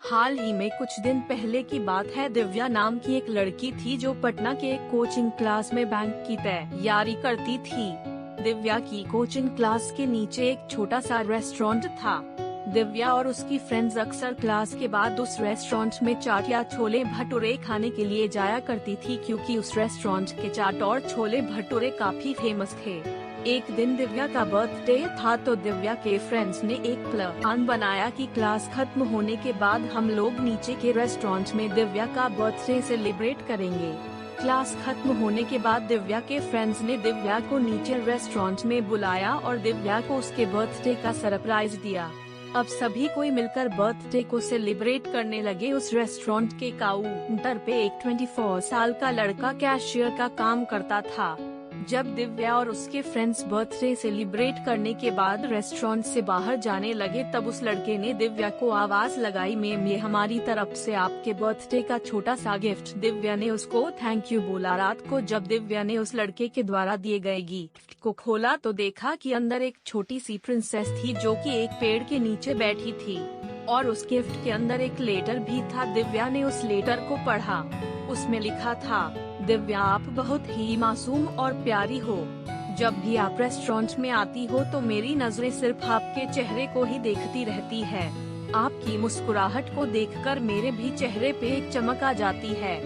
हाल ही में कुछ दिन पहले की बात है। दिव्या नाम की एक लड़की थी जो पटना के एक कोचिंग क्लास में बैंक की तैयारी करती थी। दिव्या की कोचिंग क्लास के नीचे एक छोटा सा रेस्टोरेंट था। दिव्या और उसकी फ्रेंड्स अक्सर क्लास के बाद उस रेस्टोरेंट में चाट या छोले भटूरे खाने के लिए जाया करती थी, क्योंकि उस रेस्टोरेंट के चाट और छोले भटूरे काफी फेमस थे। एक दिन दिव्या का बर्थडे था तो दिव्या के फ्रेंड्स ने एक प्लान बनाया कि क्लास खत्म होने के बाद हम लोग नीचे के रेस्टोरेंट में दिव्या का बर्थडे सेलिब्रेट करेंगे। क्लास खत्म होने के बाद दिव्या के फ्रेंड्स ने दिव्या को नीचे रेस्टोरेंट में बुलाया और दिव्या को उसके बर्थडे का सरप्राइज दिया। अब सभी कोई मिलकर बर्थडे को सेलिब्रेट करने लगे। उस रेस्टोरेंट के काउंटर पे एक 24 साल का लड़का कैशियर का काम करता था। जब दिव्या और उसके फ्रेंड्स बर्थडे सेलिब्रेट करने के बाद रेस्टोरेंट से बाहर जाने लगे, तब उस लड़के ने दिव्या को आवाज लगाई, मैम ये हमारी तरफ से आपके बर्थडे का छोटा सा गिफ्ट। दिव्या ने उसको थैंक यू बोला। रात को जब दिव्या ने उस लड़के के द्वारा दिए गए गिफ्ट को खोला तो देखा कि अंदर एक छोटी सी प्रिंसेस थी जो कि एक पेड़ के नीचे बैठी थी और उस गिफ्ट के अंदर एक लेटर भी था। दिव्या ने उस लेटर को पढ़ा। उसमें लिखा था, दिव्या आप बहुत ही मासूम और प्यारी हो। जब भी आप रेस्टोरेंट में आती हो तो मेरी नजरें सिर्फ आपके चेहरे को ही देखती रहती है। आपकी मुस्कुराहट को देखकर मेरे भी चेहरे पे एक चमक आ जाती है।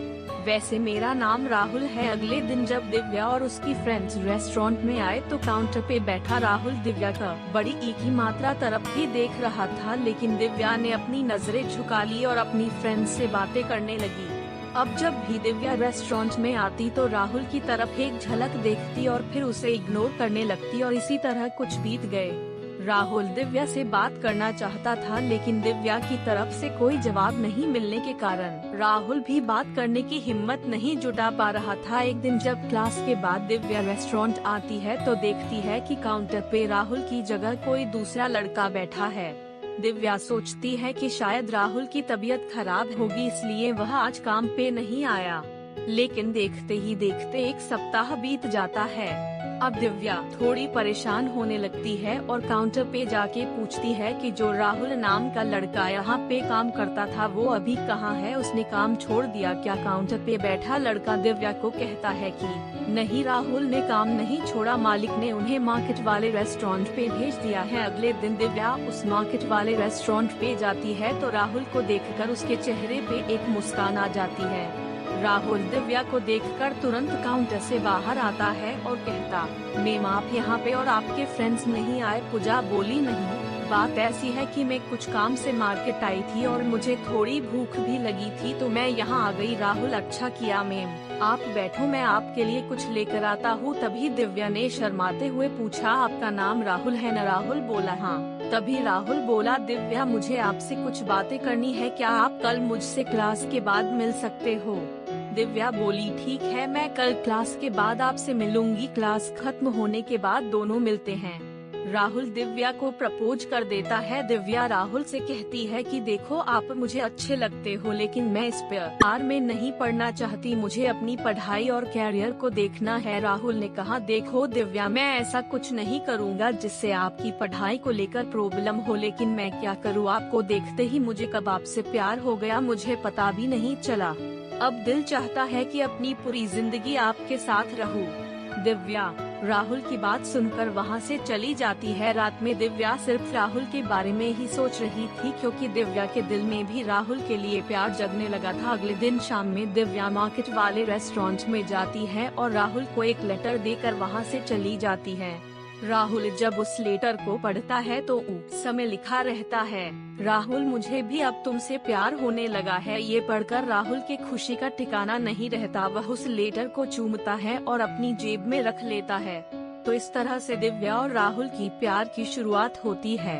वैसे मेरा नाम राहुल है। अगले दिन जब दिव्या और उसकी फ्रेंड्स रेस्टोरेंट में आए तो काउंटर पे बैठा राहुल दिव्या का बड़ी एक ही मात्रा तरफ ही देख रहा था, लेकिन दिव्या ने अपनी नजरें झुका ली और अपनी फ्रेंड्स से बातें करने लगी। अब जब भी दिव्या रेस्टोरेंट में आती तो राहुल की तरफ एक झलक देखती और फिर उसे इग्नोर करने लगती और इसी तरह कुछ बीत गए। राहुल दिव्या से बात करना चाहता था, लेकिन दिव्या की तरफ से कोई जवाब नहीं मिलने के कारण राहुल भी बात करने की हिम्मत नहीं जुटा पा रहा था। एक दिन जब क्लास के बाद दिव्या रेस्टोरेंट आती है तो देखती है कि काउंटर पे राहुल की जगह कोई दूसरा लड़का बैठा है। दिव्या सोचती है कि शायद राहुल की तबीयत खराब होगी, इसलिए वह आज काम पे नहीं आया। लेकिन देखते ही देखते एक सप्ताह बीत जाता है। अब दिव्या थोड़ी परेशान होने लगती है और काउंटर पे जाके पूछती है कि जो राहुल नाम का लड़का यहाँ पे काम करता था वो अभी कहाँ है, उसने काम छोड़ दिया क्या? काउंटर पे बैठा लड़का दिव्या को कहता है कि नहीं, राहुल ने काम नहीं छोड़ा, मालिक ने उन्हें मार्केट वाले रेस्टोरेंट पे भेज दिया है। अगले दिन दिव्या उस मार्केट वाले रेस्टोरेंट पे जाती है तो राहुल को देखकर उसके चेहरे पे एक मुस्कान आ जाती है। राहुल दिव्या को देखकर तुरंत काउंटर से बाहर आता है और कहता, मैम आप यहाँ पे और आपके फ्रेंड्स नहीं आए? पूजा बोली, नहीं, बात ऐसी है कि मैं कुछ काम से मार्केट आई थी और मुझे थोड़ी भूख भी लगी थी तो मैं यहाँ आ गई। राहुल अच्छा किया मैम, आप बैठो, मैं आपके लिए कुछ लेकर आता हूँ। तभी दिव्या ने शर्माते हुए पूछा, आपका नाम राहुल है न? राहुल बोला हाँ। तभी राहुल बोला, दिव्या मुझे आपसे कुछ बातें करनी है, क्या आप कल मुझसे क्लास के बाद मिल सकते हो? दिव्या बोली, ठीक है, मैं कल क्लास के बाद आपसे मिलूंगी। क्लास खत्म होने के बाद दोनों मिलते हैं। राहुल दिव्या को प्रपोज कर देता है। दिव्या राहुल से कहती है कि देखो आप मुझे अच्छे लगते हो, लेकिन मैं इस प्यार में नहीं पड़ना चाहती, मुझे अपनी पढ़ाई और कैरियर को देखना है। राहुल ने कहा, देखो दिव्या, मैं ऐसा कुछ नहीं करूँगा जिससे आपकी पढ़ाई को लेकर प्रॉब्लम हो, लेकिन मैं क्या करूँ, आपको देखते ही मुझे कब आपसे प्यार हो गया, मुझे पता भी नहीं चला। अब दिल चाहता है कि अपनी पूरी जिंदगी आपके साथ रहूं। दिव्या राहुल की बात सुनकर वहां से चली जाती है। रात में दिव्या सिर्फ राहुल के बारे में ही सोच रही थी, क्योंकि दिव्या के दिल में भी राहुल के लिए प्यार जगने लगा था। अगले दिन शाम में दिव्या मार्केट वाले रेस्टोरेंट में जाती है और राहुल को एक लेटर देकर वहां से चली जाती है। राहुल जब उस लेटर को पढ़ता है तो उस समय लिखा रहता है, राहुल मुझे भी अब तुमसे प्यार होने लगा है। ये पढ़कर राहुल के खुशी का ठिकाना नहीं रहता। वह उस लेटर को चूमता है और अपनी जेब में रख लेता है। तो इस तरह से दिव्या और राहुल की प्यार की शुरुआत होती है।